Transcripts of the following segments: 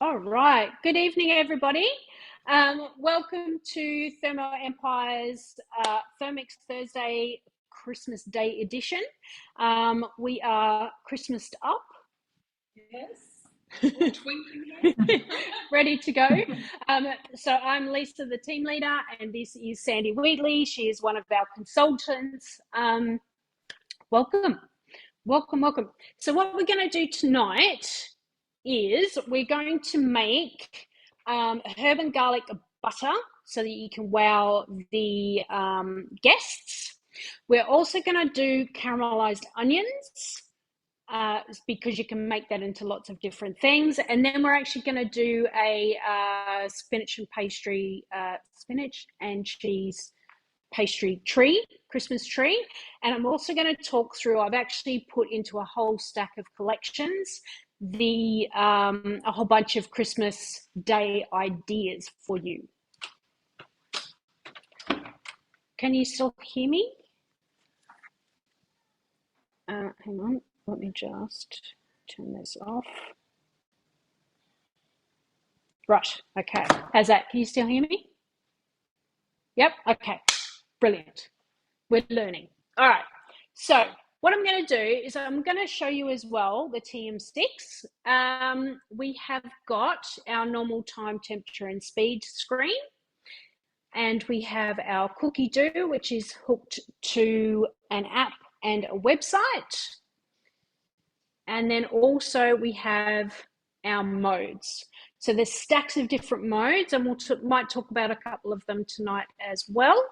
All right. Good evening, everybody. Welcome to Thermo Empire's Thermix Thursday Christmas Day edition. We are Christmased up. Yes. Twinkling. Ready to go. So I'm Lisa, the team leader, and this is Sandy Wheatley. She is one of our consultants. Welcome. So what we're going to do tonight is we're going to make herb and garlic butter so that you can wow the guests. We're also going to do caramelized onions because you can make that into lots of different things. And then we're actually going to do a spinach and cheese pastry tree, Christmas tree. And I'm also going to talk through, I've actually put into a whole stack of collections a whole bunch of Christmas Day ideas for you. Can you still hear me? Hang on, let me just turn this off. Right, okay. How's that? Can you still hear me? Yep, okay. Brilliant. We're learning. All right. So what I'm going to do is I'm going to show you as well the TM6. We have got our normal time, temperature, and speed screen. And we have our cookie dough, which is hooked to an app and a website. And then also we have our modes. So there's stacks of different modes, and might talk about a couple of them tonight as well.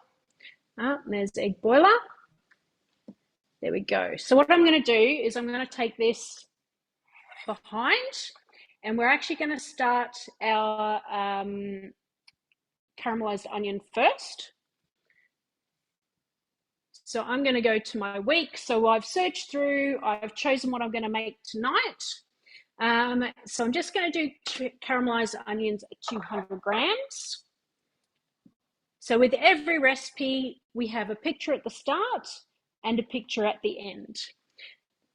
There's egg boiler. There we go. So what I'm going to do is I'm going to take this behind, and we're actually going to start our caramelized onion first. So I'm going to go to my week. So I've searched through, I've chosen what I'm going to make tonight. So I'm just going to do caramelized onions at 200 grams. So with every recipe, we have a picture at the start and a picture at the end.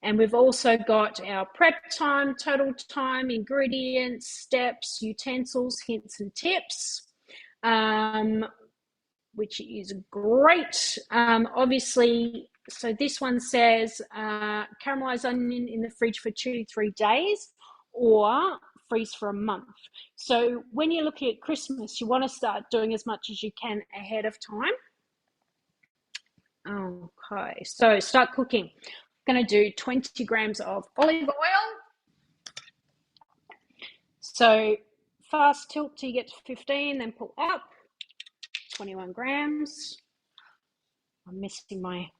And we've also got our prep time, total time, ingredients, steps, utensils, hints and tips, which is great. Obviously, so this one says caramelized onion in the fridge for 2 to 3 days or freeze for a month. So when you're looking at Christmas, you want to start doing as much as you can ahead of time. Okay, so start cooking. I'm going to do 20 grams of olive oil. So fast tilt till you get to 15, then pull up. 21 grams. I'm missing my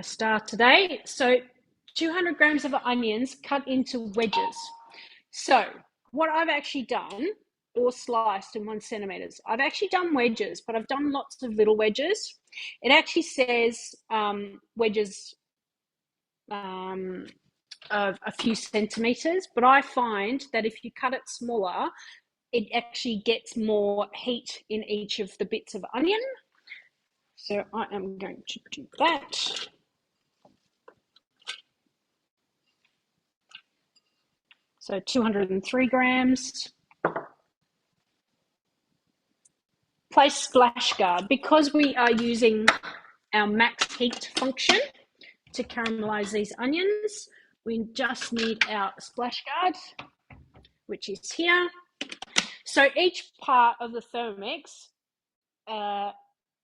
star today. So 200 grams of onions cut into wedges. So what I've actually done, or sliced in 1 centimeters, I've actually done wedges, but I've done lots of little wedges. It actually says wedges of a few centimeters, but I find that if you cut it smaller, it actually gets more heat in each of the bits of onion. So I am going to do that. So 203 grams. Place splash guard. Because we are using our max heat function to caramelize these onions, we just need our splash guard, which is here. So each part of the Thermomix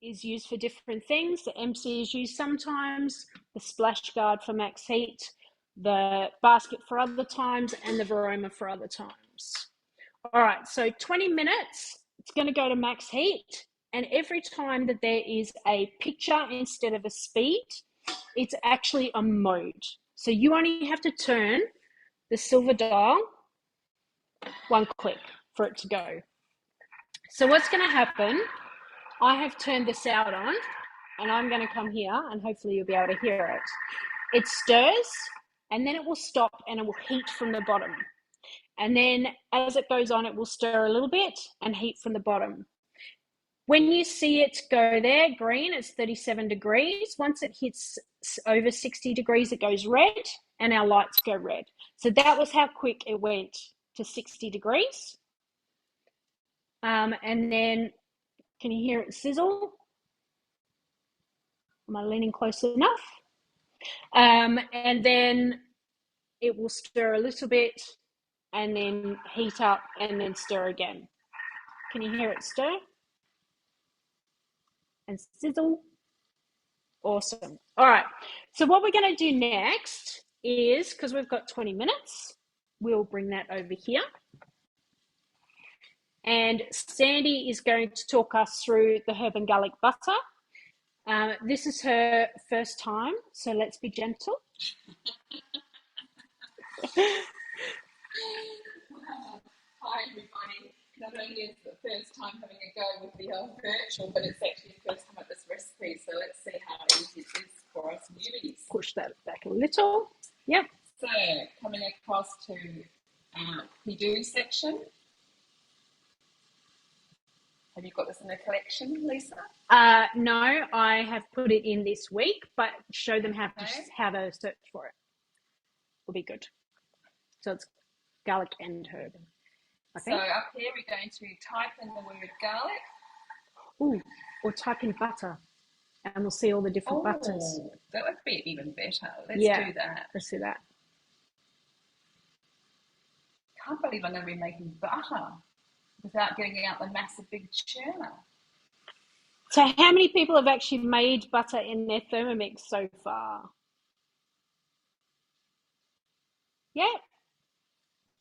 is used for different things. The MC is used sometimes, the splash guard for max heat, the basket for other times, and the Varoma for other times. All right, so 20 minutes, it's going to go to max heat. And every time that there is a picture instead of a speed, it's actually a mode. So you only have to turn the silver dial 1 click for it to go. So what's going to happen, I have turned the sound on, and I'm going to come here, and hopefully you'll be able to hear it. It stirs, and then it will stop, and it will heat from the bottom. And then as it goes on, it will stir a little bit and heat from the bottom. When you see it go there, green, it's 37 degrees. Once it hits over 60 degrees, it goes red, and our lights go red. So that was how quick it went to 60 degrees. And then, can you hear it sizzle? Am I leaning close enough? And then it will stir a little bit and then heat up and then stir again. Can you hear it stir and sizzle? Awesome. All right. So what we're going to do next is, because we've got 20 minutes, we'll bring that over here. And Sandi is going to talk us through the herb and garlic butter. This is her first time, so let's be gentle. Hi everybody. Not only is it the first time having a go with the virtual, but it's actually the first time at this recipe, so let's see how easy it is for us newbies. Push that back a little. Yep. So, coming across to our we-do section. Have you got this in a collection, Lisa? No, I have put it in this week, but show them how to search for it. Will be good. So it's garlic and herb. So up here we're going to type in the word garlic. Ooh, or type in butter, and we'll see all the different butters. That would be even better. Let's do that. Let's do that. Can't believe I'm going to be making butter without getting out the massive big churner. So how many people have actually made butter in their Thermomix so far? Yeah.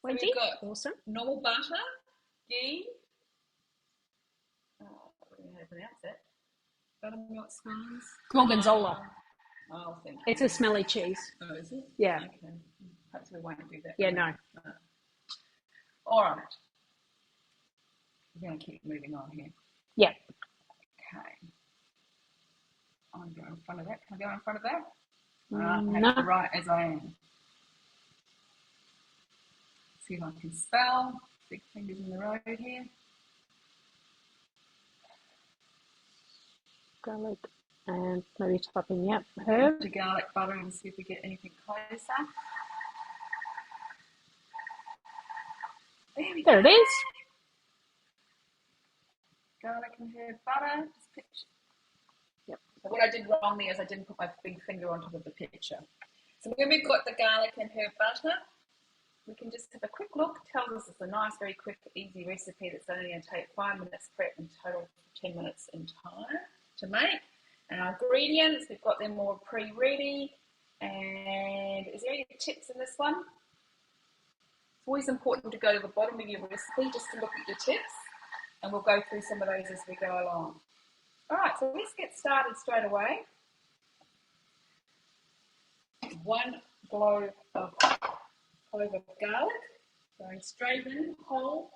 So we've got awesome. Normal butter, ghee, I don't know how to pronounce it. Buttermilk scones. Gorgonzola. Thank you. It's a smelly cheese. Oh, is it? Yeah. Okay. Perhaps we won't do that. Yeah, no. All right. We're going to keep moving on here. Yeah. Okay. I'm going to go in front of that. Can I go in front of that? No. I have to write as I am. See if I can spell. Big fingers in the road here. Garlic and maybe type in, yep, herb. To garlic butter and see if we get anything closer. There it is. Garlic and herb butter. Just picture. Yep. So what I did wrong there is I didn't put my big finger on top of the picture. So when we've got the garlic and herb butter, we can just have a quick look. It tells us it's a nice, very quick, easy recipe that's only going to take 5 minutes prep and total 10 minutes in time to make. And our ingredients, we've got them all pre-ready. And is there any tips in this one? It's always important to go to the bottom of your recipe just to look at your tips. And we'll go through some of those as we go along. All right, so let's get started straight away. 1 clove of garlic, going straight in, whole,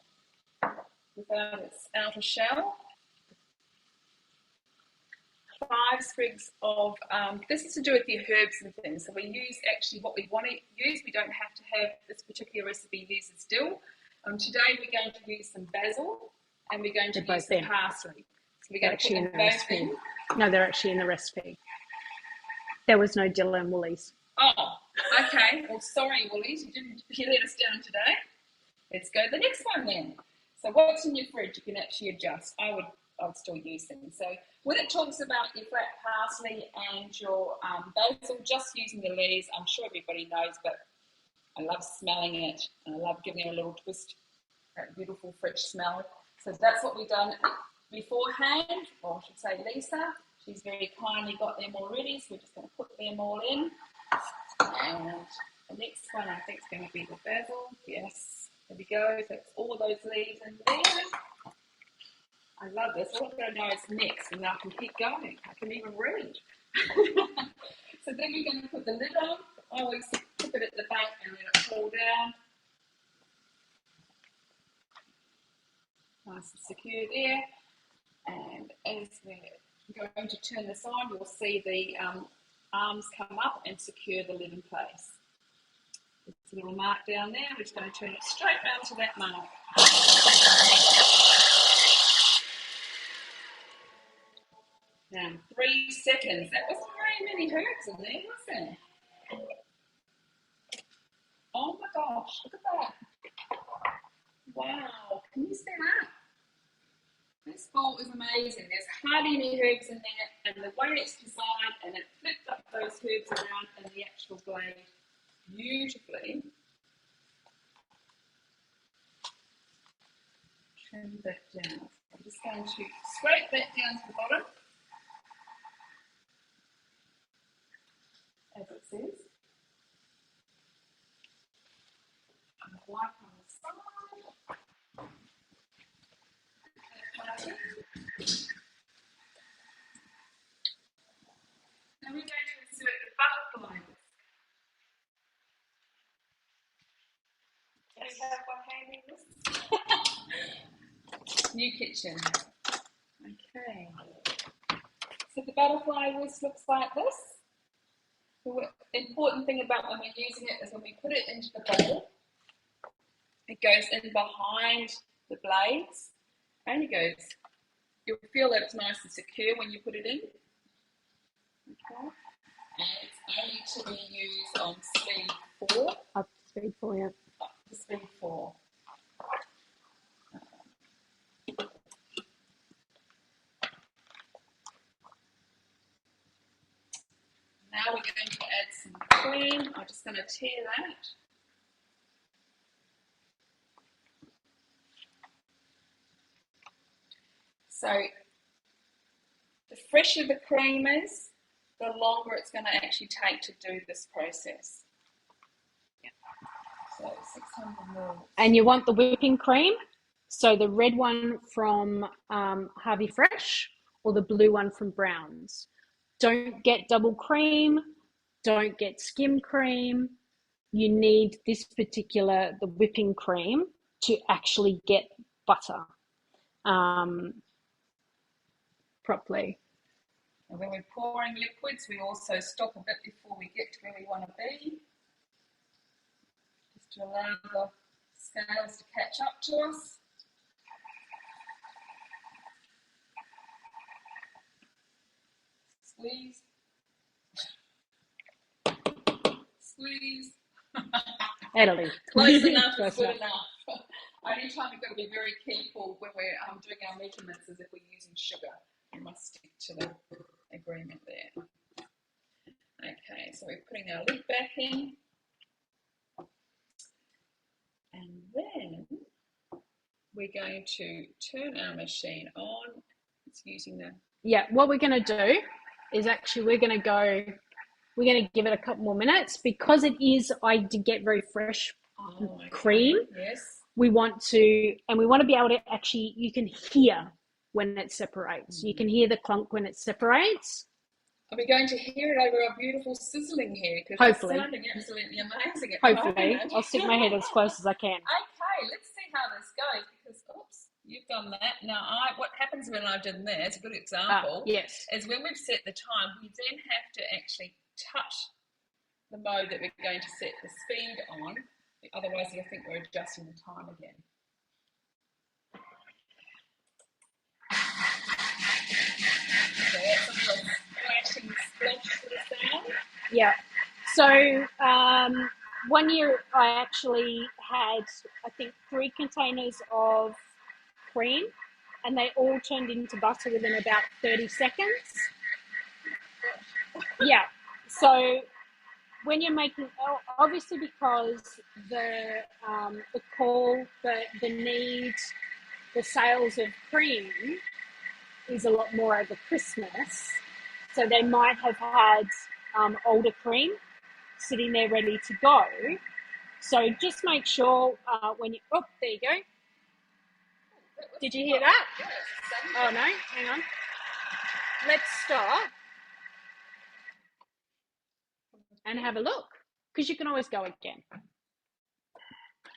without its outer shell. 5 sprigs of, this is to do with the herbs and things, so we use actually what we want to use. We don't have to have this particular recipe uses dill. Today we're going to use some basil and we're going to use some parsley. So we're going to put them both in. No, they're actually in the recipe. There was no dill and Woolies. Oh, okay. Well, sorry, Woolies, you let us down today. Let's go to the next one then. So what's in your fridge you can actually adjust. I would still use them. So when it talks about your flat parsley and your basil, just using the leaves, I'm sure everybody knows, but I love smelling it and I love giving it a little twist, that beautiful fresh smell. So that's what we've done beforehand, or I should say Lisa. She's very kindly got them all ready, so we're just going to put them all in. And the next one I think is going to be the basil. Yes, there we go. So it's all those leaves in there. I love this. All I'm going to know is next, and I can keep going. I can even read. So then we're going to put the lid on. I always put it at the back and let it cool down. Nice and secure there. And as we're going to turn this on, you'll see the arms come up and secure the lid in place. There's a little mark down there. We're just going to turn it straight round to that mark. Now, 3 seconds. That wasn't very many herbs in there, was there? Oh my gosh, look at that. Wow, can you see that? This bowl is amazing. There's hardly any herbs in there, and the way it's designed, and it flipped up those herbs around in the actual blade beautifully. Trim that down. I'm just going to scrape that down to the bottom, as it says. And wipe on the side. Now we're going to insert the butterfly. Do you have one handy this? New kitchen. Okay. So the butterfly whisk looks like this. The important thing about when we're using it is when we put it into the bowl, it goes in behind the blades. Only goes. You'll feel that it's nice and secure when you put it in. Okay. And it's only to be used on speed 4. Up to speed 4, yeah. Up to speed 4. Now we're going to add some cream. I'm just going to tear that. So the fresher the cream is, the longer it's going to actually take to do this process. Yeah. So 600 ml. And you want the whipping cream, so the red one from Harvey Fresh or the blue one from Brown's. Don't get double cream, don't get skim cream. You need this particular, the whipping cream, to actually get butter properly. And when we're pouring liquids, we also stop a bit before we get to where we want to be, just to allow the scales to catch up to us. Squeeze. Squeeze. Italy. Close enough is good enough. Only time we've got to be very careful when we're doing our measurements is if we're using sugar. We must stick to the agreement there. Okay, so we're putting our lid back in. And then we're going to turn our machine on. It's using the... Yeah, what we're going to do is actually we're going to give it a couple more minutes because it is, I did get very fresh cream. Yes. We want to be able to actually, you can hear when it separates. You can hear the clunk when it separates. Are we going to hear it over our beautiful sizzling here? Hopefully. It's sounding absolutely amazing. Hopefully. I'll stick my head as close as I can. Okay, let's see how this goes because, oops, you've done that. Now, what happens when I've done that, it's a good example, yes, is when we've set the time, we then have to actually touch the mode that we're going to set the speed on. Otherwise, I think we're adjusting the time again. So that's a little splashing splash sort of sound. Yeah. So 1 year I actually had, I think, 3 containers of cream and they all turned into butter within about 30 seconds. Yeah. So when you're making, obviously because the call, the need, the sales of cream is a lot more over Christmas, so they might have had older cream sitting there ready to go. So just make sure when you, oh, there you go. Did you hear that? Oh no, hang on. Let's stop and have a look, because you can always go again.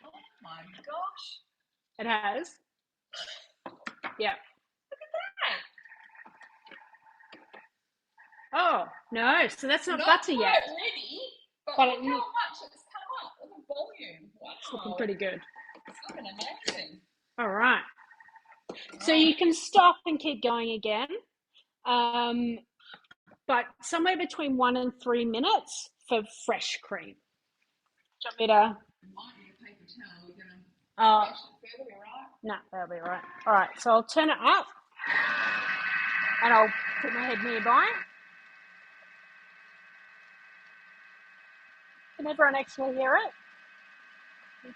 Oh my gosh. It has. Yeah. Look at that. Oh, no, so that's not butter yet. Not ready, but look how much it's come up. Look at the volume. Wow. It's looking pretty good. It's looking amazing. All right. So you can stop and keep going again. but somewhere between 1 and 3 minutes for fresh cream. Do you want me to? Might need a paper towel. We're going to Oh, mash it further, be right? no, that'll be right. All right, so I'll turn it up and I'll put my head nearby. Can everyone actually hear it?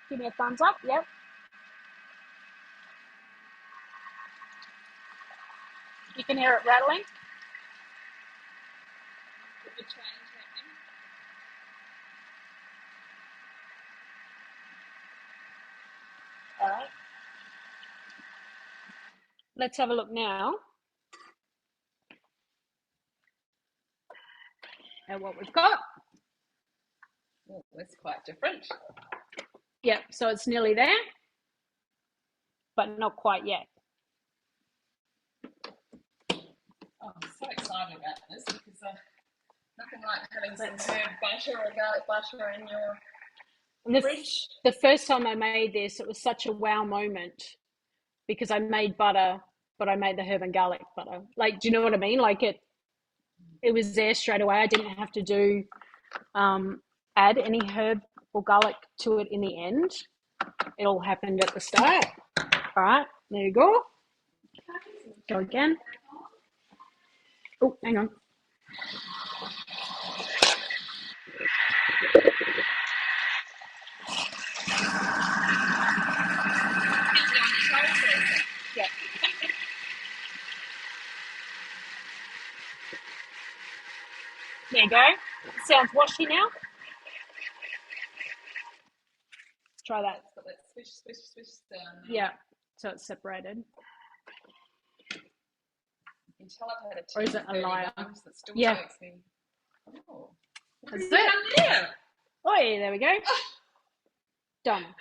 Give me a thumbs up. Yep. You can hear it rattling. Put the change happening. All right. Let's have a look now at what we've got. Oh, that's quite different. Yep, so it's nearly there, but not quite yet. Oh, I'm so excited about this because nothing like having some herb butter or garlic butter in your fridge. The first time I made this, it was such a wow moment because I made butter, but I made the herb and garlic butter. Like, do you know what I mean? Like it was there straight away. I didn't have to do add any herb or garlic to it in the end. It all happened at the start. All right, there you go. Go again. Oh, hang on. Yeah. There you go. Sounds washy now. Try that. It's got that swish sound. Yeah, so it's separated. You can tell I've had Or is it a liar? That still Yeah. takes me. Oh, That's it. there? Oh, yeah, there we go. Done.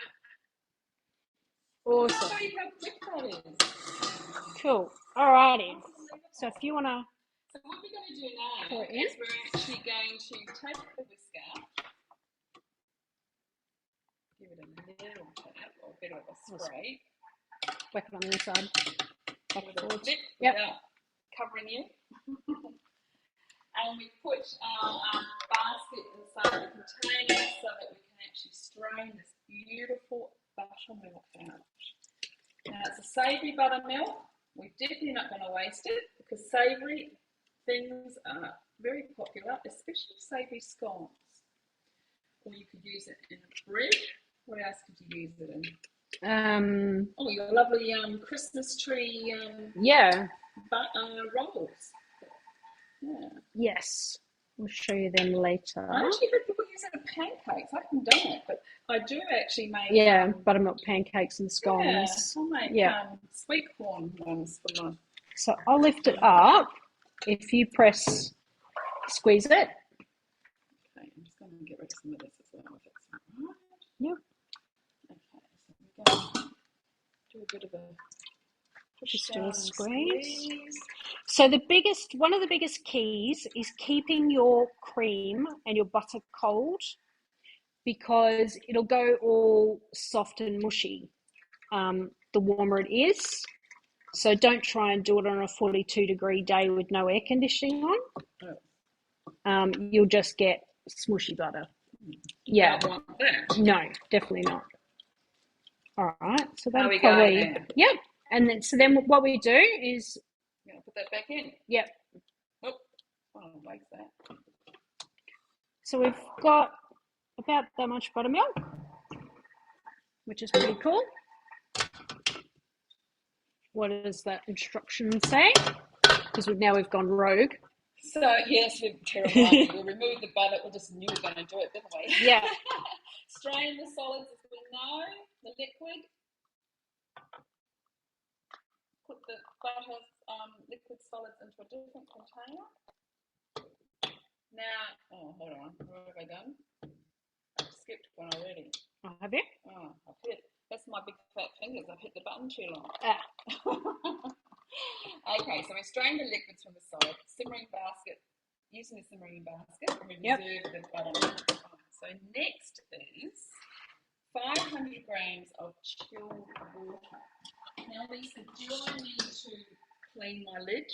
Awesome. Show you how quick that is. Cool. Alrighty. So if you want to... So what we're going to do now pour it in. is we're actually going to take the whisker, give it a little tap or a bit of a spray. Whack it on the inside. Back and forward. Yep. Without covering you. And we put our basket inside the container so that we can actually strain this beautiful buttermilk out. Now it's a savoury buttermilk. We're definitely not going to waste it because savoury things are very popular, especially savoury scones. Or you could use it in bread. What else could you use it in? Oh, your lovely Christmas tree rolls. Yeah. Yes. We'll show you them later. I actually heard people use it in pancakes. I haven't done it, but I do actually make... Yeah, buttermilk pancakes and scones. Yeah, I make sweet corn ones for my... So I'll lift it up. If you squeeze it. Okay, I'm just going to get rid of some of this as well. If it's all right. Yep. Okay, so we're going to do a bit of a... Just do a squeeze. So one of the biggest keys is keeping your cream and your butter cold because it'll go all soft and mushy the warmer it is. So don't try and do it on a 42-degree day with no air conditioning on. You'll just get smushy butter. Yeah. Don't want that. No, definitely not. All right. So that'll we probably... go there? Yep. And then what we do is... You're going to put that back in? Yep. Oh, like that. So we've got about that much buttermilk, which is pretty cool. What does that instruction say? Because we've gone rogue. So, yes, we're terrible. We'll remove the butter. We just knew we were going to do it, didn't we? Yeah. Strain the solids as we know, the liquid. Put the butter liquid solids into a different container. Now, hold on. Where have I gone? I've skipped one already. Oh, have you? Oh, I've hit. That's my big fat fingers. I've hit the button too long. Okay, so we strain the liquids from the solid, simmering basket, using the simmering basket, and we reserve the buttermilk. So next is 500 grams of chilled water. Now, Lisa, do I need to clean my lid?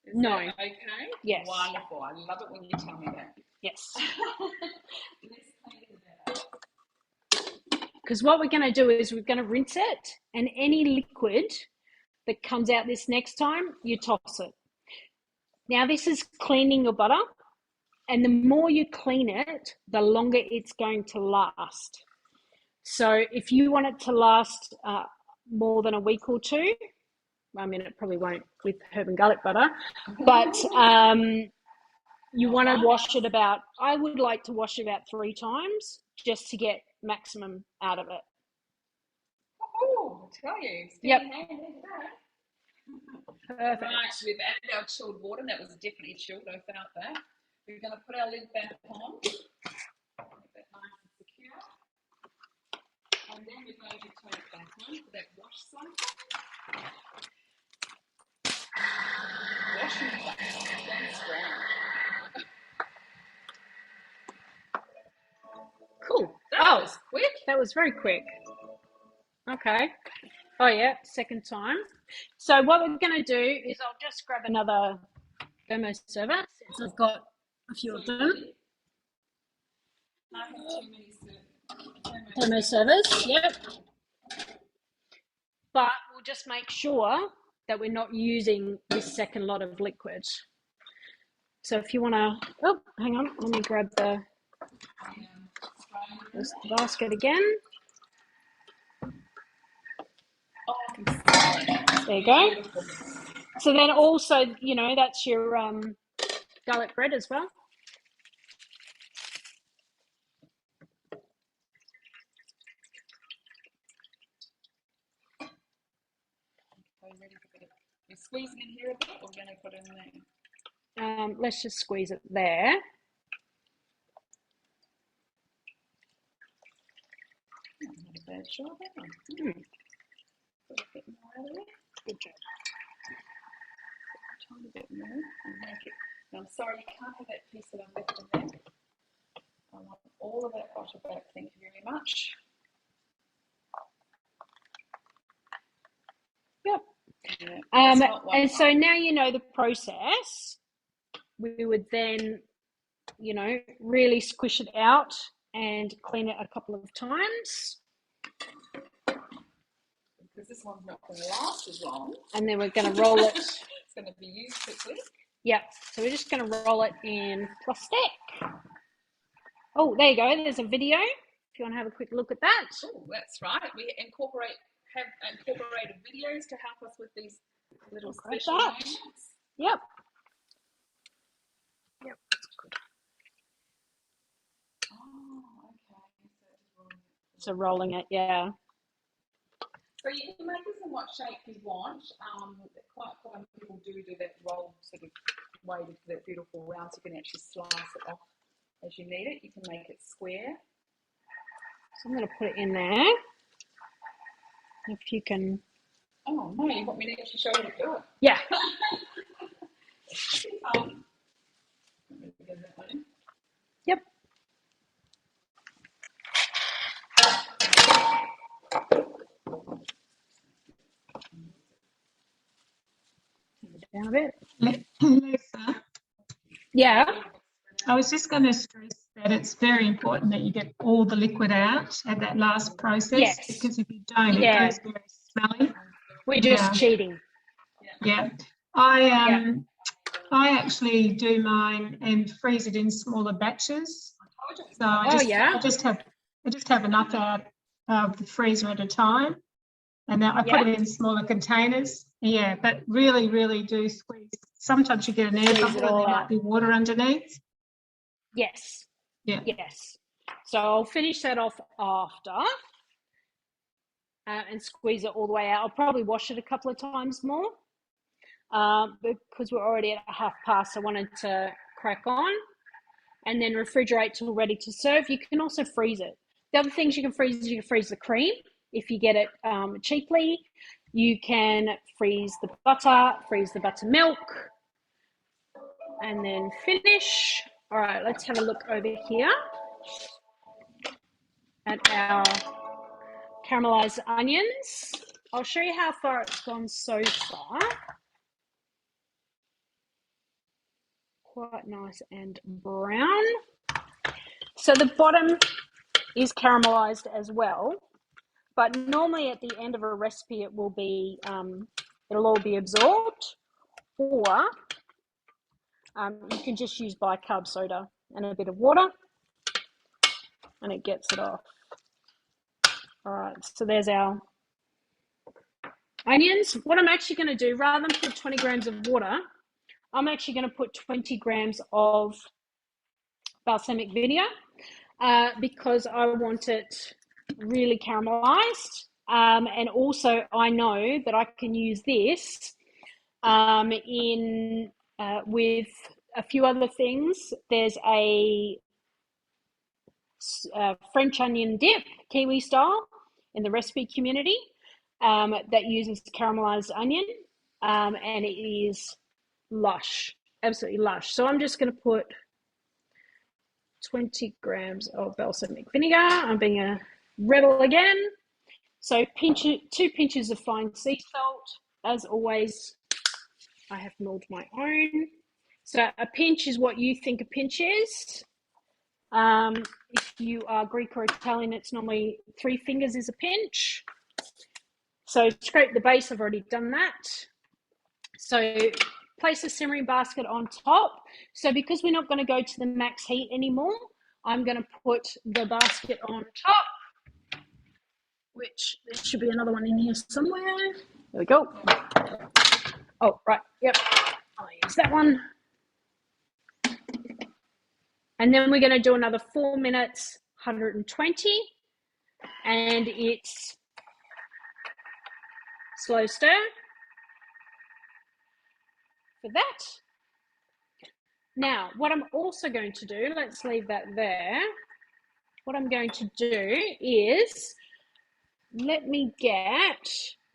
Is No. that okay? Yes. Wonderful. I love it when you tell me that. Yes. Let's clean that up. Because what we're going to do is we're going to rinse it, and any liquid that comes out this next time, you toss it. Now, this is cleaning your butter, and the more you clean it, the longer it's going to last. So if you want it to last more than a week or two, I mean, it probably won't with herb and garlic butter, but you want to wash it about, I would like to wash it about 3 times just to get maximum out of it. Oh, I'll tell you. Yep. Perfect. Right, we've added our chilled water. That was definitely chilled. I felt that. We're going to put our lid back on. Make that nice and secure. And then we're going to turn it back on for that wash cycle. Washing cycle. That's great. Cool. That was quick. That was very quick. Okay. Oh, yeah, second time. So what we're going to do is I'll just grab another thermo server since I've got a few of them. I have too many Thermo servers, yep. But we'll just make sure that we're not using this second lot of liquid. So if you want to, oh, hang on, let me grab the basket again. There you go. So then also, you know, that's your garlic bread as well. You're squeezing in here a bit, or we're going to put it in there? Let's just squeeze it there. Not a bad job, Put a bit more out of it. Good job. A tiny bit more and make it. Now, I'm sorry, you can't have that piece that I've left in there. I want all of that butter back. Thank you very much. Yep. Yeah, and so now you know the process. We would then, you know, really squish it out and clean it a couple of times. Because this one's not going to last as long. And then we're going to roll it. It's going to be used quickly. Yep. So we're just going to roll it in plastic. Oh, there you go. There's a video. If you want to have a quick look at that. Oh, that's right. We have incorporated videos to help us with these little special moments. Yep. Yep. Good. Oh, okay. So rolling it, yeah. So you can make this in what shape you want. Quite common people do that roll sort of way to that beautiful round, so you can actually slice it off as you need it. You can make it square. So I'm going to put it in there. If you can. Oh no, you want me to actually show you how to do it? Yeah. Yep. Down a bit. Lisa, Yeah. I was just going to stress that it's very important that you get all the liquid out at that last process. Yes. Because if you don't, it goes very smelly. We're just cheating. Yeah. I actually do mine and freeze it in smaller batches. So I just have enough out of the freezer at a time. And then I put it in smaller containers. Yeah, but really, really do squeeze. Sometimes you get an air bubble and there might be water underneath. Yes. Yeah. Yes. So I'll finish that off after and squeeze it all the way out. I'll probably wash it a couple of times more because we're already at past. I wanted to crack on and then refrigerate till ready to serve. You can also freeze it. The other things you can freeze is you can freeze the cream. If you get it cheaply, you can freeze the buttermilk, and then finish. All right, let's have a look over here at our caramelized onions. I'll show you how far it's gone so far. quite nice and brown. So the bottom is caramelized as well, but normally at the end of a recipe it will be, it'll all be absorbed, or you can just use bicarb soda and a bit of water and it gets it off. All right, so there's our onions. What I'm actually going to do, rather than put 20 grams of water, I'm actually going to put 20 grams of balsamic vinegar because I want it really caramelized. And also I know that I can use this with a few other things. There's a French onion dip, Kiwi style, in the recipe community that uses caramelized onion, and it is lush, absolutely lush. So I'm just going to put 20 grams of balsamic vinegar. I'm being a rebel again. So 2 pinches of fine sea salt. As always, I have milled my own. So a pinch is what you think a pinch is. If you are Greek or Italian, it's normally 3 fingers is a pinch. So scrape the base, I've already done that. So place a simmering basket on top. So because we're not going to go to the max heat anymore, I'm going to put the basket on top, which there should be another one in here somewhere. There we go. Oh, right, yep, I'll use that one. And then we're going to do another 4 minutes, 120, and it's slow stir for that. Now, what I'm also going to do, let's leave that there. What I'm going to do is,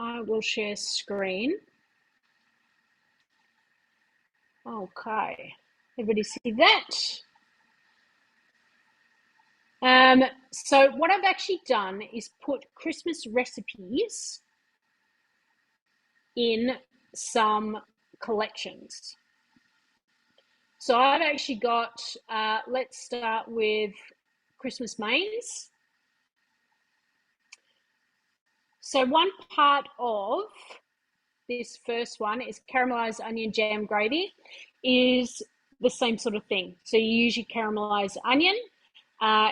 I will share screen. Okay, everybody see that? So what I've actually done is put Christmas recipes in some collections. So I've actually got, let's start with Christmas mains. So one part of this first one is caramelized onion jam gravy, is the same sort of thing. So you use your caramelized onion.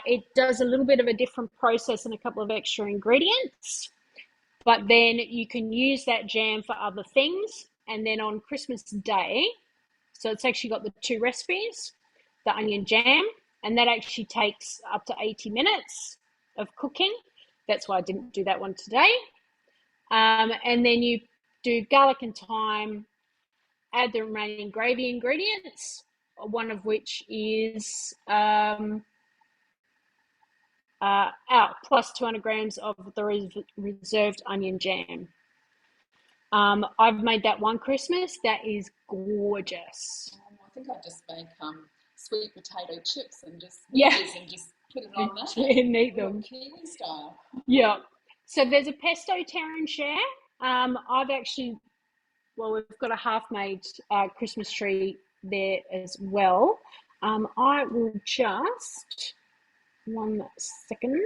It does a little bit of a different process and a couple of extra ingredients, but then you can use that jam for other things. And then on Christmas Day, so it's actually got the 2 recipes, the onion jam, and that actually takes up to 80 minutes of cooking. That's why I didn't do that one today. And then you do garlic and thyme, add the remaining gravy ingredients, one of which is plus 200 grams of the reserved onion jam. I've made that one Christmas. That is gorgeous. I think I just make sweet potato chips and just and just put it on that and eat them Kiwi style. Yeah. So there's a pesto tear and share. I've actually, we've got a half-made Christmas tree there as well. I will just, 1 second.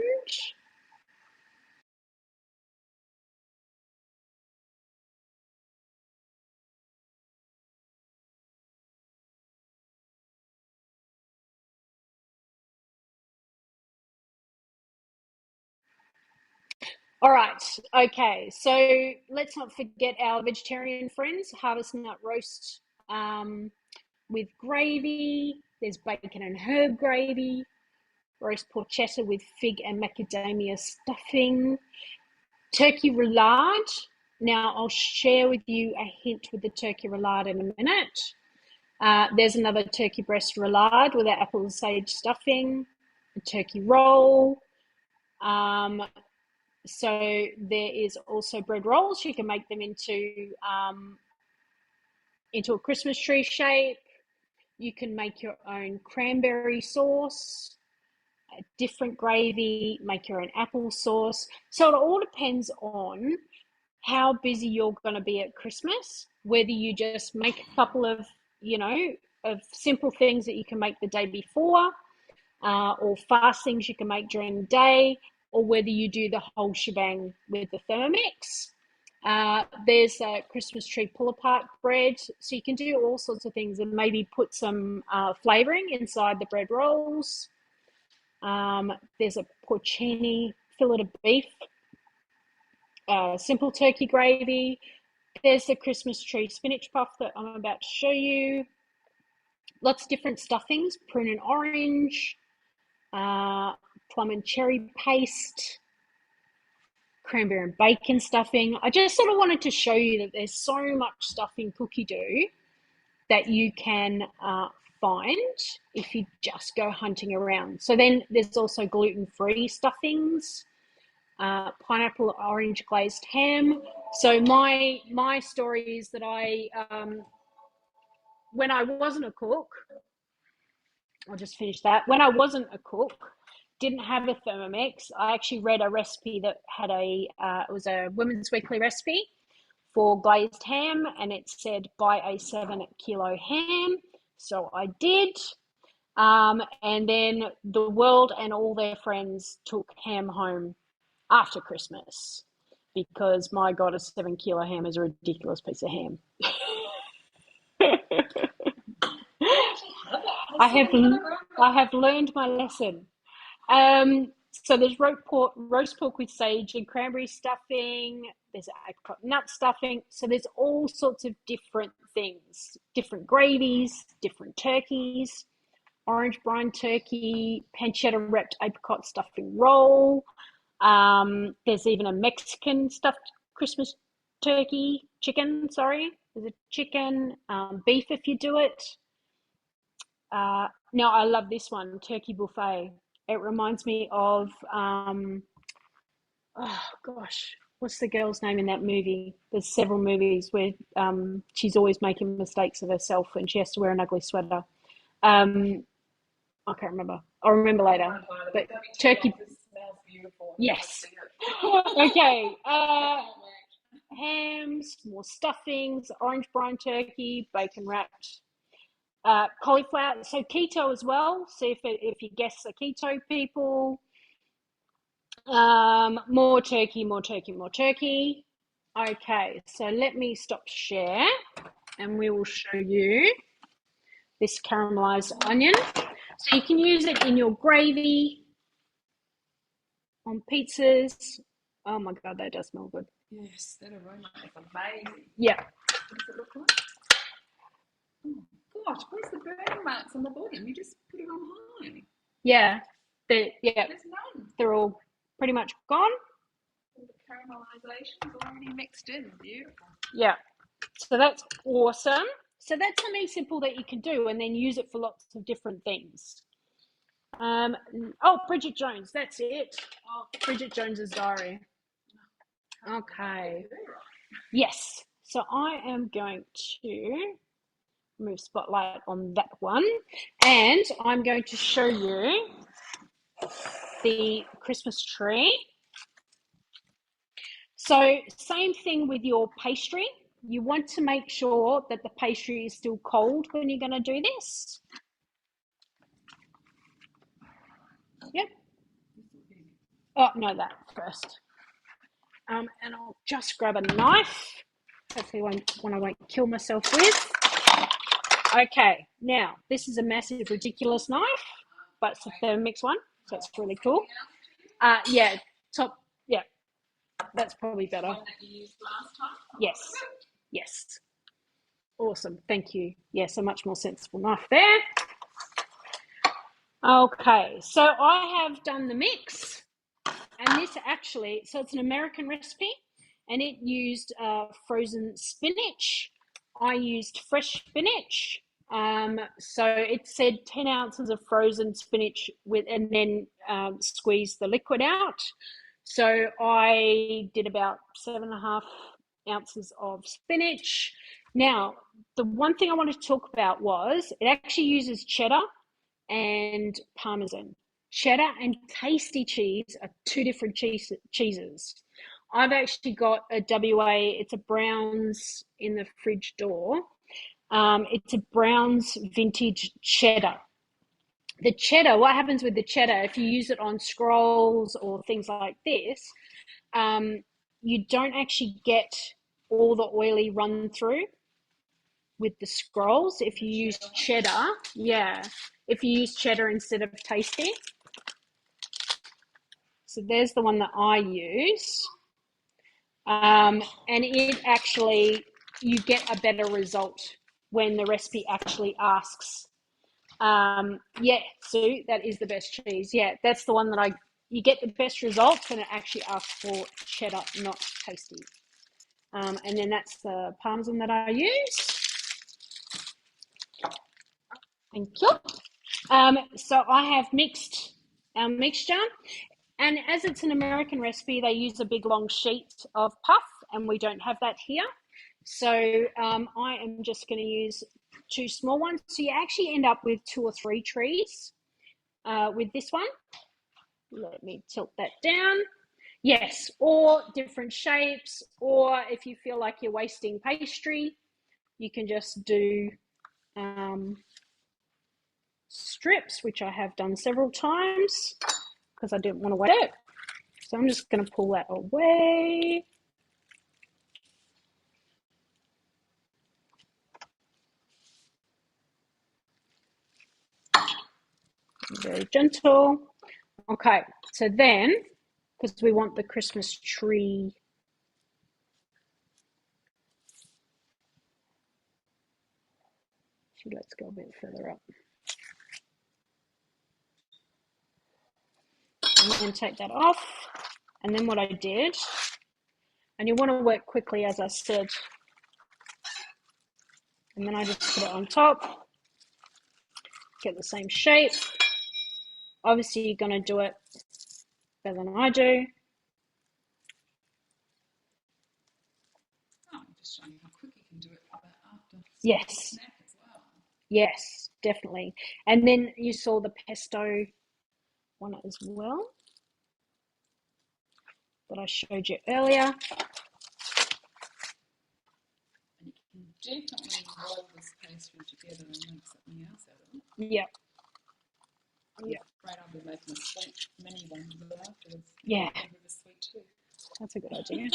All right, okay, so let's not forget our vegetarian friends, harvest nut roast with gravy. There's bacon and herb gravy, roast porchetta with fig and macadamia stuffing, turkey roulade. Now I'll share with you a hint with the turkey roulade in a minute. There's another turkey breast roulade with our apple and sage stuffing, a turkey roll. So there is also bread rolls. You can make them into a Christmas tree shape. You can make your own cranberry sauce, a different gravy, make your own apple sauce. So it all depends on how busy you're going to be at Christmas, whether you just make a couple of, of simple things that you can make the day before, or fast things you can make during the day, or whether you do the whole shebang with the Thermomix. There's a Christmas tree pull-apart bread, so you can do all sorts of things and maybe put some flavouring inside the bread rolls. There's a porcini fillet of beef, simple turkey gravy. There's the Christmas tree spinach puff that I'm about to show you. Lots of different stuffings, prune and orange, plum and cherry paste, cranberry and bacon stuffing. I just sort of wanted to show you that there's so much stuff in cookie dough that you can find if you just go hunting around. So then there's also gluten-free stuffings, pineapple orange glazed ham. So my story is that when I wasn't a cook, I'll just finish that. When I wasn't a cook, didn't have a Thermomix, I actually read a recipe that had it was a Women's Weekly recipe for glazed ham, and it said buy a 7-kilo ham. So I did. And then the world and all their friends took ham home after Christmas because, my God, a 7-kilo ham is a ridiculous piece of ham. I have learned my lesson. So there's roast pork with sage and cranberry stuffing. There's apricot nut stuffing. So there's all sorts of different things, different gravies, different turkeys, orange brine turkey, pancetta wrapped apricot stuffing roll. There's even a Mexican stuffed Christmas chicken. There's a chicken, beef if you do it. Now I love this one, turkey buffet. It reminds me of, oh gosh, what's the girl's name in that movie? There's several movies where she's always making mistakes of herself and she has to wear an ugly sweater. I can't remember. I'll remember later. But turkey. Smells beautiful. Yes. Okay. Hams, more stuffings, orange brine turkey, bacon wrapped. Cauliflower, so keto as well. So if you guess the keto people, more turkey. Okay, so let me stop share, and we will show you this caramelized onion. So you can use it in your gravy, on pizzas. Oh my God, that does smell good. Yes, that aroma is amazing. Yeah. What does it look like? Oh gosh, where's the burn marks on the bottom? You just put it on high. Yeah. There's none. They're all pretty much gone. All the caramelization is already mixed in. Beautiful. Yeah. So that's awesome. So that's something simple that you can do and then use it for lots of different things. Bridget Jones, that's it. Oh, Bridget Jones's diary. Okay. Yes. So I am going to move spotlight on that one, and I'm going to show you the Christmas tree. So same thing with your pastry. You want to make sure that the pastry is still cold when you're going to do this. Yep. Oh, no, that first. And I'll just grab a knife. Hopefully one I won't kill myself with. Okay, now this is a massive, ridiculous knife, but it's a Thermomix one, so it's really cool. Yeah, that's probably better. One that you used last time? Yes. Awesome, thank you. Yes, a much more sensible knife there. Okay, so I have done the mix, and this actually, so it's an American recipe, and it used frozen spinach. I used fresh spinach. So it said 10 ounces of frozen spinach and then squeeze the liquid out. So I did about 7.5 ounces of spinach. Now, the one thing I wanted to talk about was it actually uses cheddar and Parmesan. Cheddar and tasty cheese are two different cheeses. I've actually got a WA, it's a Browns in the fridge door. It's a Brown's vintage cheddar. The cheddar, what happens with the cheddar, if you use it on scrolls or things like this, you don't actually get all the oily run through with the scrolls if you use cheddar. Yeah, if you use cheddar instead of Tasty. So there's the one that I use. And it actually, you get a better result when the recipe actually asks. Yeah, Sue, that is the best cheese. Yeah, that's the one that you get the best results when it actually asks for cheddar, not Tasty. And then that's the Parmesan that I use. Thank you. So I have mixed our mixture, and as it's an American recipe, they use a big long sheet of puff, and we don't have that here. So I am just going to use 2 small ones. So you actually end up with 2 or 3 trees with this one. Let me tilt that down. Yes, or different shapes, or if you feel like you're wasting pastry, you can just do strips, which I have done several times because I didn't want to waste it. So I'm just going to pull that away. Very gentle. Okay, so then, because we want the Christmas tree, let's go a bit further up. I'm going to take that off. And then what I did, and you want to work quickly, as I said, and then I just put it on top, get the same shape. Obviously, you're going to do it better than I do. Oh, just showing how quick you can do it for that after. Yes. Snack as well. Yes, definitely. And then you saw the pesto one as well that I showed you earlier. And you can definitely roll this pastry together and make something else out of it. Yep. Yep. Right, I'll be making a sweet mini one afterwards. Yeah. A bit of a sweet too. That's a good idea.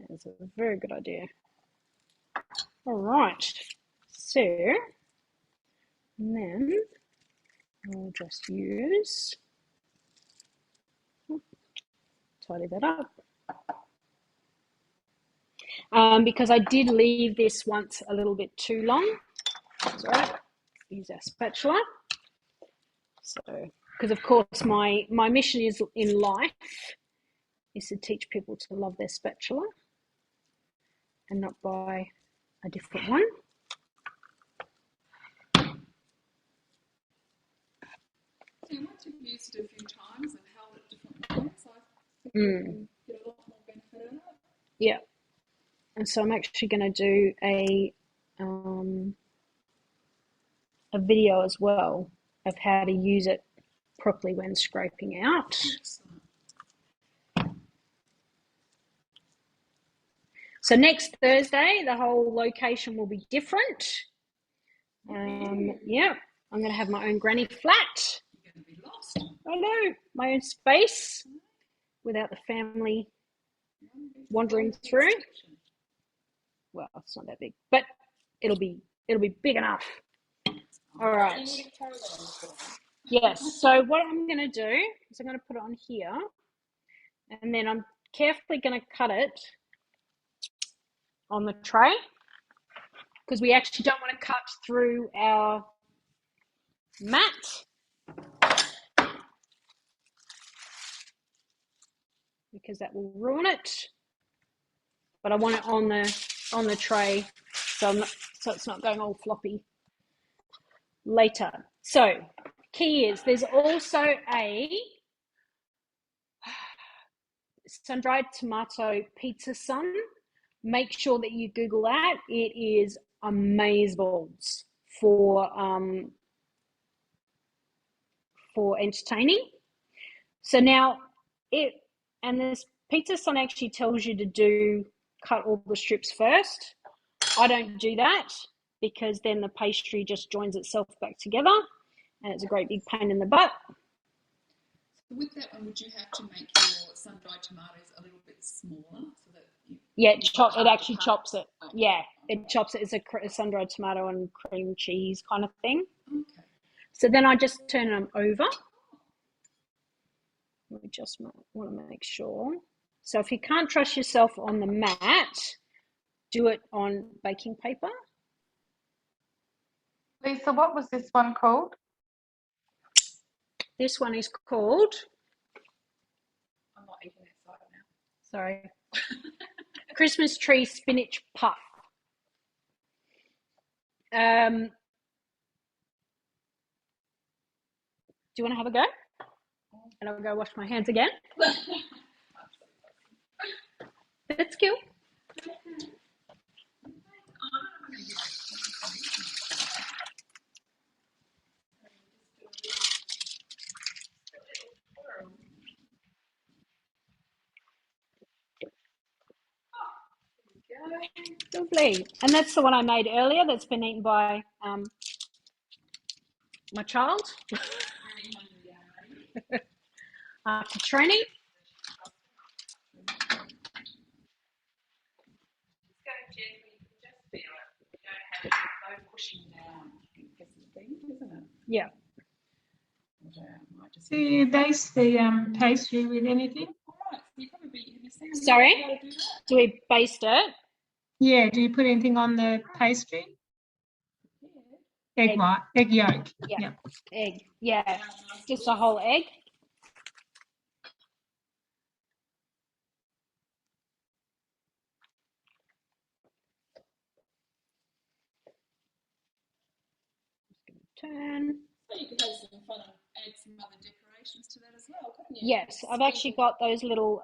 That's a very good idea. All right. So, and then I'll just use, tidy that up. Because I did leave this once a little bit too long. That's all right. Use our spatula. So, because of course my mission is in life is to teach people to love their spatula and not buy a different one. So once you've used it a few times and held it different ways, I think you can get a lot more benefit out of it. Yeah. And so I'm actually going to do a video as well of how to use it properly when scraping out. Excellent. So next Thursday, the whole location will be different. Yeah, I'm going to have my own granny flat. You're going to be lost. I know, my own space without the family wandering through. Well, it's not that big, but it'll be big enough. All right. Yes. So what I'm going to do is I'm going to put it on here, and then I'm carefully going to cut it on the tray because we actually don't want to cut through our mat because that will ruin it. But I want it on the tray so it's not going all floppy later. So key is there's also a sun-dried tomato pizza sun. Make sure that you Google that. It is amazeballs for entertaining. So now this pizza sun actually tells you to cut all the strips first. I don't do that because then the pastry just joins itself back together and it's a great big pain in the butt. So with that one, would you have to make your sun-dried tomatoes a little bit smaller so that it actually chops it. Yeah, it chops it. It's a sun-dried tomato and cream cheese kind of thing. Okay. So then I just turn them over. We just want to make sure. So if you can't trust yourself on the mat, do it on baking paper. Lisa, what was this one called? This one is called, I'm not eating that side now. sorry, Christmas tree spinach puff. Do you want to have a go? And I'll go wash my hands again. That's cool. Lovely. And that's the one I made earlier that's been eaten by my child, Katrina. Yeah. Do you base the pastry with anything? Sorry? Do we baste it? Yeah, do you put anything on the pastry? Egg white, egg yolk. Yeah. Egg. Yeah. Just a whole egg. Turn. So you could have some fun and add some other decorations to that as well, couldn't you? Yes, I've actually got those little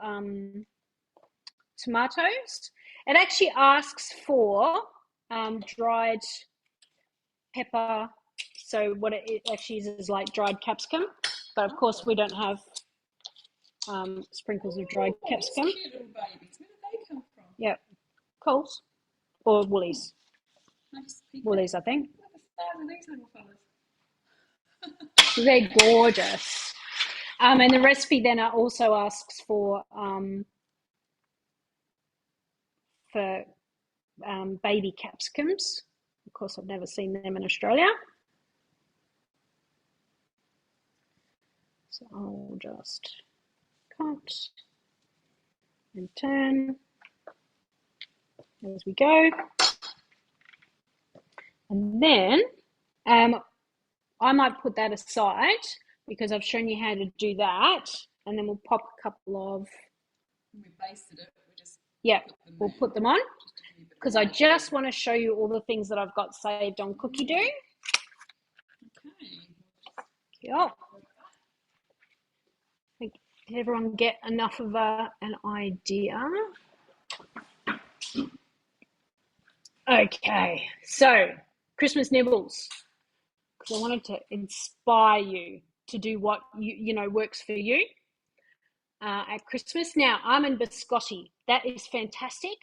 tomatoes. It actually asks for dried pepper. So what it actually is like dried capsicum, but of course we don't have sprinkles of dried capsicum. Cute little babies. Where did they come from? Yep, Coles or Woolies. Woolies, I think. Look at the size of these little fellas. They're gorgeous. And the recipe then also asks for baby capsicums. Of course, I've never seen them in Australia. So I'll just cut and turn as we go. And then I might put that aside because I've shown you how to do that. And then we'll pop a couple of... When we basted it, we just... Yeah, we'll put them on. Because I just want to show you all the things that I've got saved on Cookie Doo. Okay. Yeah. Did everyone get enough of an idea? Okay, so Christmas nibbles. Because I wanted to inspire you to do what you know works for you at Christmas. Now, almond biscotti, that is fantastic.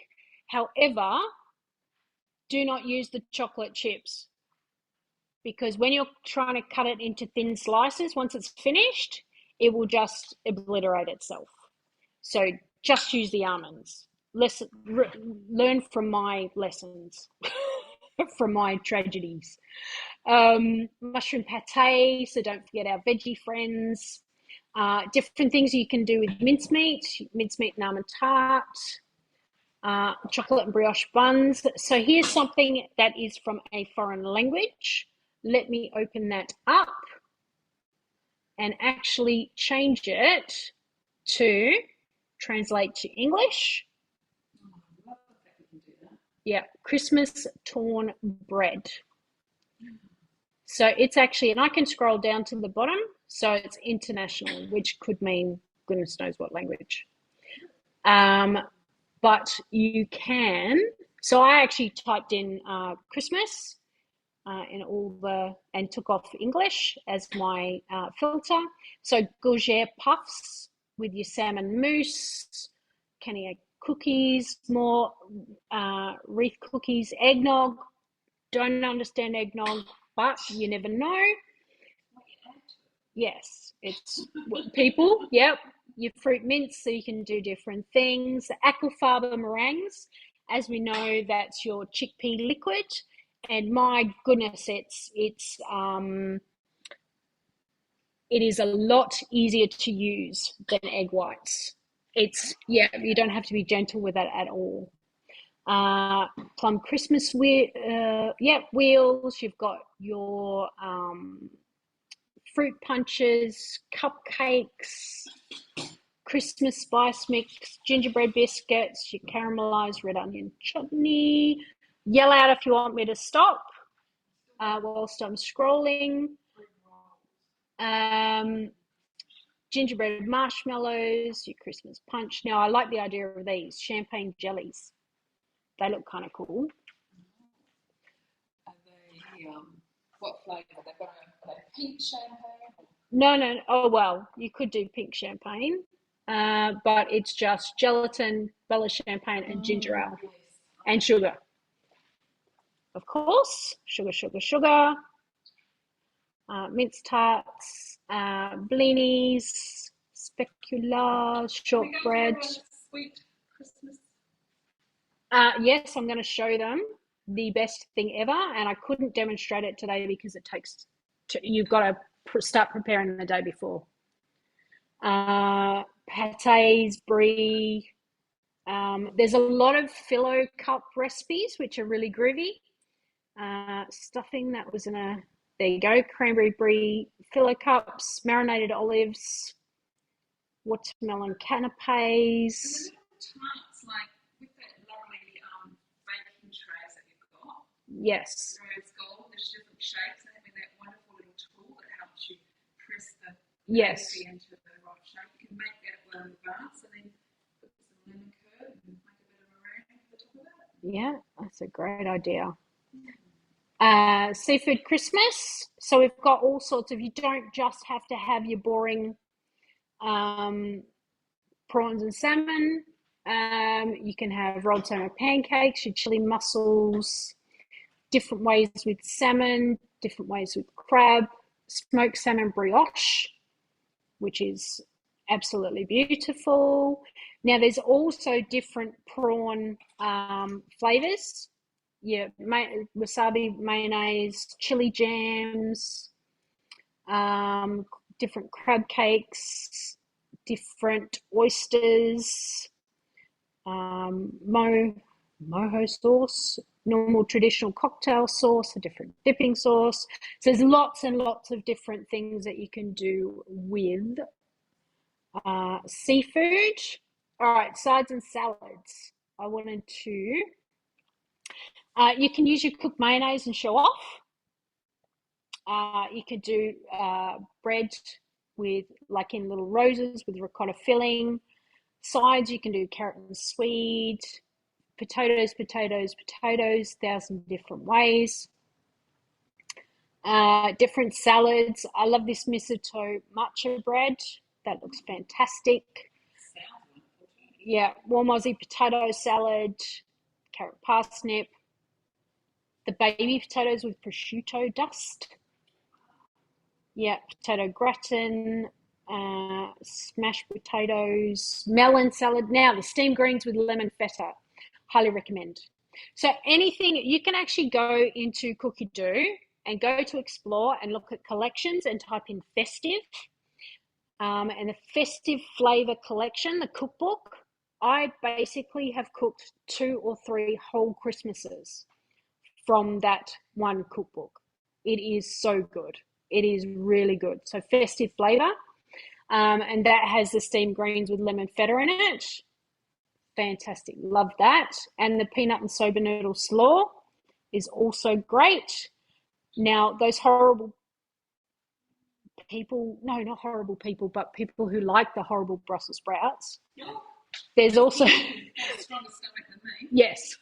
However, do not use the chocolate chips because when you're trying to cut it into thin slices, once it's finished, it will just obliterate itself. So just use the almonds. Learn from my lessons, from my tragedies. Mushroom pate, so don't forget our veggie friends. Different things you can do with mincemeat and almond tart. Chocolate and brioche buns. So here's something that is from a foreign language. Let me open that up and actually change it to translate to English. Yeah, Christmas torn bread. So it's actually, and I can scroll down to the bottom, so it's international, which could mean goodness knows what language. But you can, so I actually typed in Christmas and took off English as my filter. So gougere puffs with your salmon mousse, Canny cookies, more wreath cookies, eggnog. Don't understand eggnog, but you never know. Yes, it's people, yep. Your fruit mints, so you can do different things. The aquafaba meringues, as we know, that's your chickpea liquid. And my goodness, it is a lot easier to use than egg whites. You don't have to be gentle with that at all. Plum Christmas wheels. You've got your fruit punches, cupcakes, Christmas spice mix, gingerbread biscuits, your caramelised red onion chutney. Yell out if you want me to stop whilst I'm scrolling. Gingerbread marshmallows, your Christmas punch. Now, I like the idea of these champagne jellies. They look kind of cool. Are they, what flavour? They've got a pink champagne? No. Oh, well, you could do pink champagne, but it's just gelatin, vanilla champagne, and ginger ale, and sugar. Of course, sugar. Mince tarts, blinis, specular, shortbread. Sweet Christmas. Yes, I'm going to show them the best thing ever, and I couldn't demonstrate it today because it takes. You've got to start preparing the day before. Pâtés, brie. There's a lot of phyllo cup recipes which are really groovy. Stuffing that was in a. There you go, cranberry brie, phyllo cups, marinated olives, watermelon canapes. Tarts, like with that lovely baking trays that you've got. Yes. Rose gold, there's different shapes, and having that wonderful little tool that helps you press the pastry into the right shape. You can make that well in advance, and then put some lemon curd and make a bit of meringue on the top of that. Yeah, that's a great idea. Seafood Christmas. So we've got all sorts of, you don't just have to have your boring prawns and salmon. You can have rolled salmon pancakes, your chili mussels, different ways with salmon, different ways with crab, smoked salmon brioche, which is absolutely beautiful. Now there's also different prawn flavours. Yeah, wasabi, mayonnaise, chili jams, different crab cakes, different oysters, mojo sauce, normal traditional cocktail sauce, a different dipping sauce. So there's lots and lots of different things that you can do with seafood. All right, sides and salads. I wanted to... you can use your cooked mayonnaise and show off. You could do bread with, like in little roses with ricotta filling. Sides, you can do carrot and swede. Potatoes, 1,000 different ways. Different salads. I love this mistletoe matcha bread. That looks fantastic. Yeah, warm Aussie potato salad, carrot parsnip. The baby potatoes with prosciutto dust. Yeah, potato gratin, smashed potatoes, melon salad. Now, the steamed greens with lemon feta. Highly recommend. So anything, you can actually go into Cookie Doo and go to explore and look at collections and type in festive. And the festive flavour collection, the cookbook, I basically have cooked 2 or 3 whole Christmases from that one cookbook. It is so good. It is really good. So festive flavour, and that has the steamed greens with lemon feta in it. Fantastic. Love that. And the peanut and soba noodle slaw is also great. Now, those horrible people, no, not horrible people, but people who like the horrible Brussels sprouts. There's also... Yes,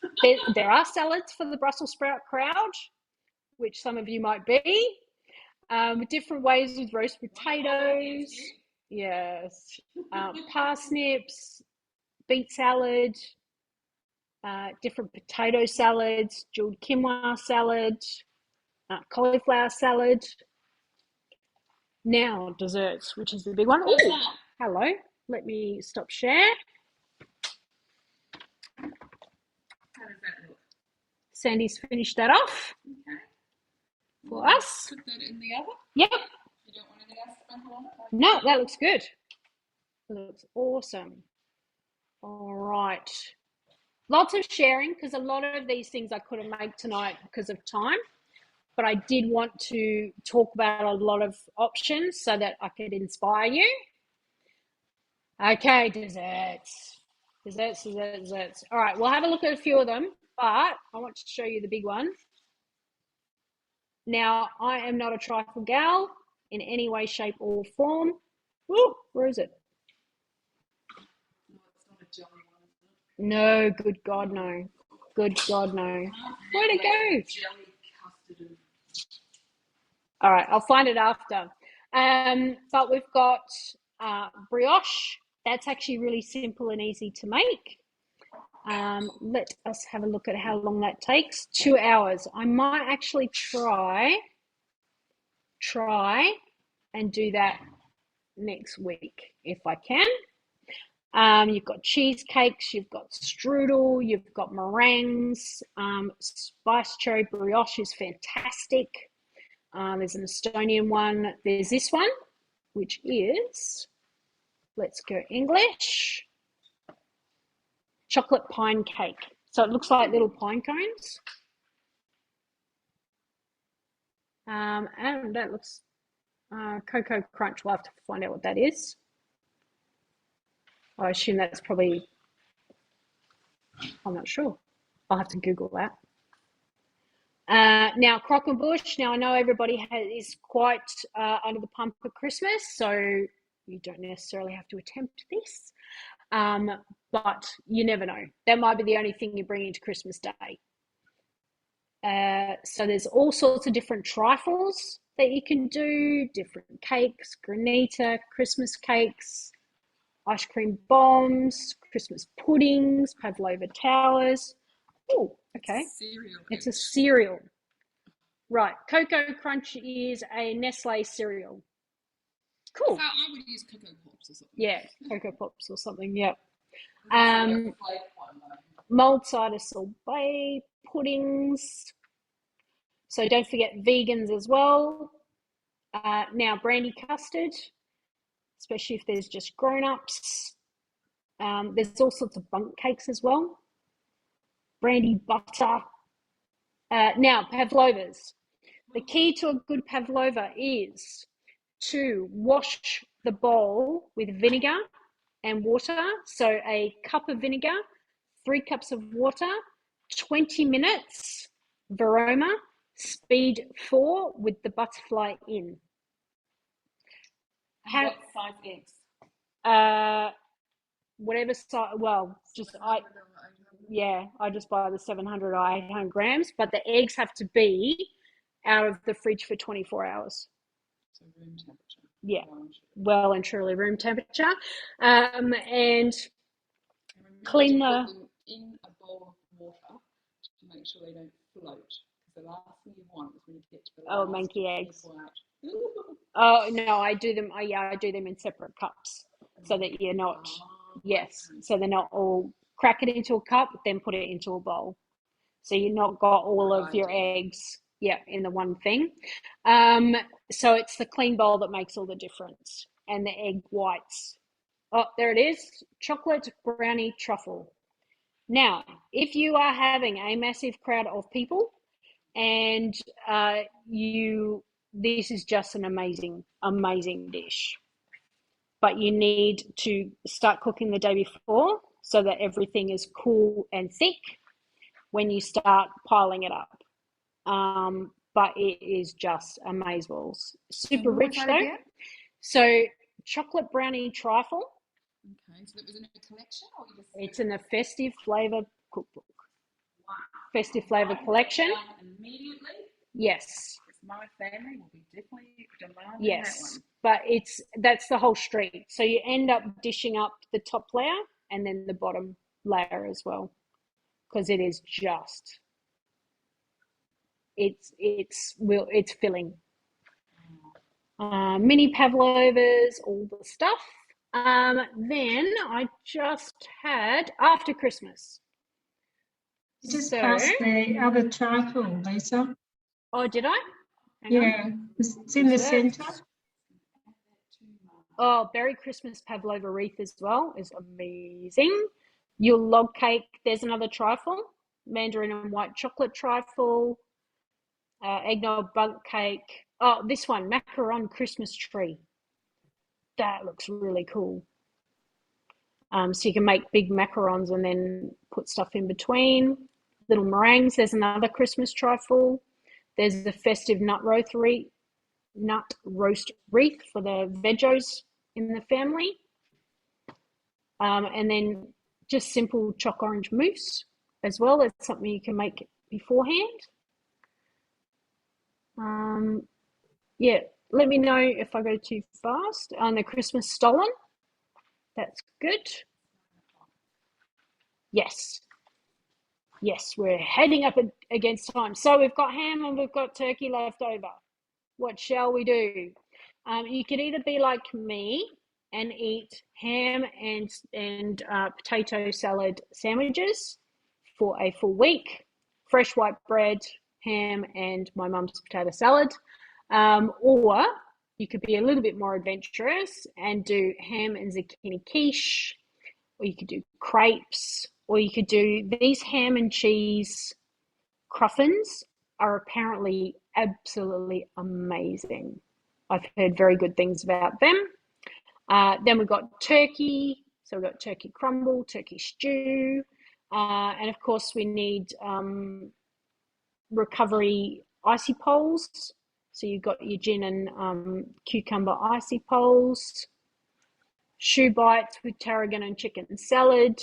there are salads for the Brussels sprout crowd, which some of you might be. Different ways with roast potatoes. Yes. Parsnips, beet salad, different potato salads, jeweled quinoa salad, cauliflower salad. Now desserts, which is the big one. Ooh, hello. Let me stop share. How does that look? Sandy's finished that off for us. Put that in the oven? Yep. You don't want anything else sprinkled on it? No, that looks good. It looks awesome. All right. Lots of sharing, because a lot of these things I couldn't make tonight because of time. But I did want to talk about a lot of options so that I could inspire you. Okay, desserts. All right, we'll have a look at a few of them, but I want to show you the big one. Now, I am not a trifle gal in any way, shape, or form. Ooh, where is it? No, it's not a jelly one, is it? No, good God, no. Good God, no. Where'd it go? Jelly, custard, and... All right, I'll find it after. But we've got brioche. That's actually really simple and easy to make. Let us have a look at how long that takes. 2 hours. I might actually try and do that next week if I can. You've got cheesecakes, you've got strudel, you've got meringues. Spice cherry brioche is fantastic. There's an Estonian one. There's this one, which is, let's go English, chocolate pine cake. So it looks like little pine cones. And that looks Cocoa Crunch. We'll have to find out what that is. I assume that's probably, I'm not sure. I'll have to Google that. Now, Croquembouche. Now, I know everybody is quite under the pump for Christmas, so you don't necessarily have to attempt this. But you never know. That might be the only thing you bring into Christmas Day. So there's all sorts of different trifles that you can do, different cakes, granita, Christmas cakes, ice cream bombs, Christmas puddings, pavlova towers. Oh, okay. Cereal. It's a cereal. Right. Cocoa Crunch is a Nestle cereal. Cool. So I would use Cocoa Pops or something. Yeah, Cocoa Pops or something, yeah. One, Mulled cider sorbet puddings. So don't forget vegans as well. Now, brandy custard, especially if there's just grown-ups. There's all sorts of bundt cakes as well. Brandy butter. Now, pavlovas. The key to a good pavlova is to wash the bowl with vinegar and water. So a cup of vinegar, 3 cups of water, 20 minutes, Varoma, speed 4 with the butterfly in. What size eggs? Whatever size, well, just I just buy the 700 or 800 grams, but the eggs have to be out of the fridge for 24 hours. So room temperature. Yeah, well and truly room temperature. And clean the... in a bowl of water to make sure they don't float. Because the last thing you want is when you get to the last manky eggs. Out. Oh no, I do them. I do them in separate cups so that you're not. Yes, so they're not all. Crack it into a cup, then put it into a bowl. So you've not got all of your eggs, in the one thing. So it's the clean bowl that makes all the difference, and the egg whites. Oh, there it is, chocolate brownie truffle. Now, if you are having a massive crowd of people, and this is just an amazing, amazing dish. But you need to start cooking the day before so that everything is cool and thick when you start piling it up. But it is just amazeballs. Super rich though. Again? So chocolate brownie trifle. Okay, so that was in a collection, or you just... It's in the festive flavour cookbook. Wow. Festive flavour collection. Immediately. Yes. My family will be definitely demanding that one. Yes, but that's the whole street. So you end up dishing up the top layer and then the bottom layer as well, because it is just, it's filling. Mini pavlovas, all the stuff. Then I just had after Christmas. You just passed the other trifle, Lisa. Oh, did I? Hang on. It's in the centre. Oh, berry Christmas pavlova wreath as well is amazing. Your log cake, there's another trifle, mandarin and white chocolate trifle, eggnog bundt cake. Oh, this one, macaron Christmas tree. That looks really cool. So you can make big macarons and then put stuff in between. Little meringues, there's another Christmas trifle. There's the festive nut roast wreath for the veggies in the family. And then just simple choc orange mousse as well. That's something you can make beforehand. Yeah, let me know if I go too fast. On the Christmas stollen, that's good. Yes, we're heading up against time. So we've got ham and we've got turkey left over. What shall we do? You could either be like me and eat ham and potato salad sandwiches for a full week, fresh white bread, ham, and my mum's potato salad. Or you could be a little bit more adventurous and do ham and zucchini quiche, or you could do crepes, or you could do these ham and cheese cruffins are apparently absolutely amazing. I've heard very good things about them. Then we've got turkey. So we've got turkey crumble, turkey stew. And of course we need recovery icy poles. So you've got your gin and cucumber icy poles, shoe bites with tarragon and chicken salad,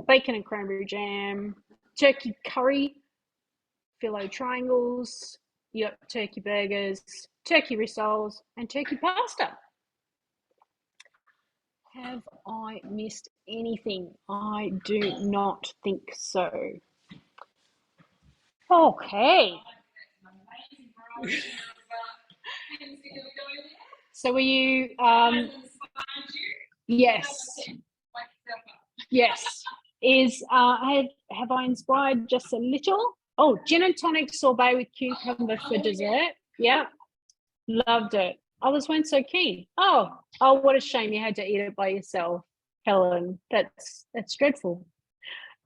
bacon and cranberry jam, turkey curry, phyllo triangles, you got turkey burgers, turkey rissoles, and turkey pasta. Have I missed anything? I do not think so. Okay. So were you, yes. Yes. Have I inspired just a little? Oh, gin and tonic sorbet with cucumber for dessert. Yeah. Loved it. Others weren't so keen. Oh, what a shame you had to eat it by yourself, Helen. That's dreadful.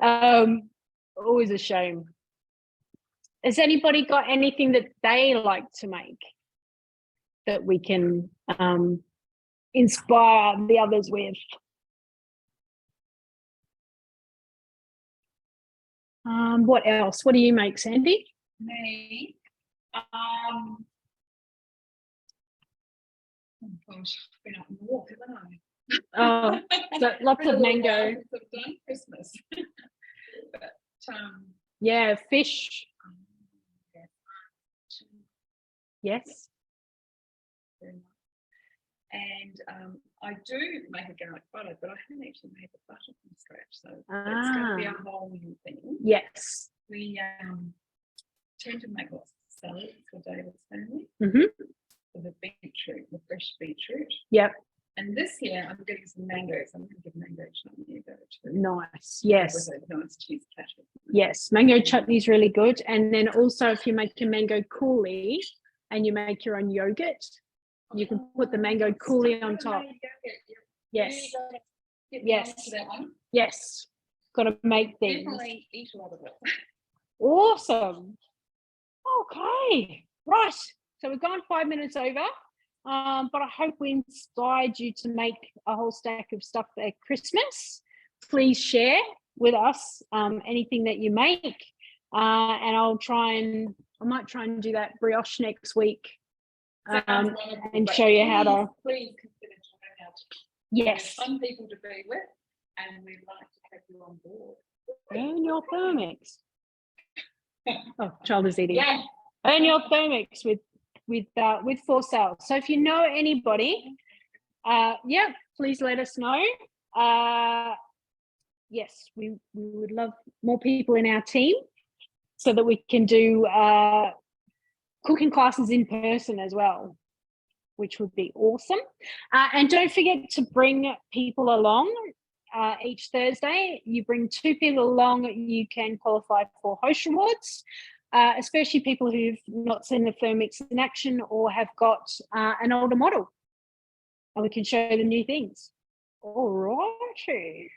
Always a shame. Has anybody got anything that they like to make that we can inspire the others with? What else? What do you make, Sandy? Me? Oh gosh, I've been out on the walk, haven't I? So lots of mango. I've done Christmas. But yeah, fish. Yes. And I do make a garlic butter, but I haven't actually made the butter from scratch, so it's going to be a whole new thing. Yes. We tend to make lots of salads for David's family. For the beetroot, the fresh beetroot. Yep. And this year I'm getting some mangoes. I'm going to give mango chutney a go too. Nice. Yes. With a nice cheese ketchup. Yes, mango chutney is really good. And then also if you make your mango coulis and you make your own yogurt, you can put the mango coulis on top. Yes. Yes. Yes. Got to make things. Definitely eat a lot of it. Awesome. Okay. Right. So we've gone 5 minutes over, but I hope we inspired you to make a whole stack of stuff for Christmas. Please share with us anything that you make, and I might try and do that brioche next week and show you how to. Please consider trying out. Yes. Some people to be with, and we'd like to have you on board. Earn your thermix. Oh, child is eating. Yeah. Earn your thermix with For Sale. So if you know anybody, please let us know. yes, we would love more people in our team so that we can do cooking classes in person as well, which would be awesome. And don't forget to bring people along. Each Thursday, you bring 2 people along, you can qualify for host rewards, especially people who've not seen the Thermix in action or have got an older model. And we can show them new things. All righty.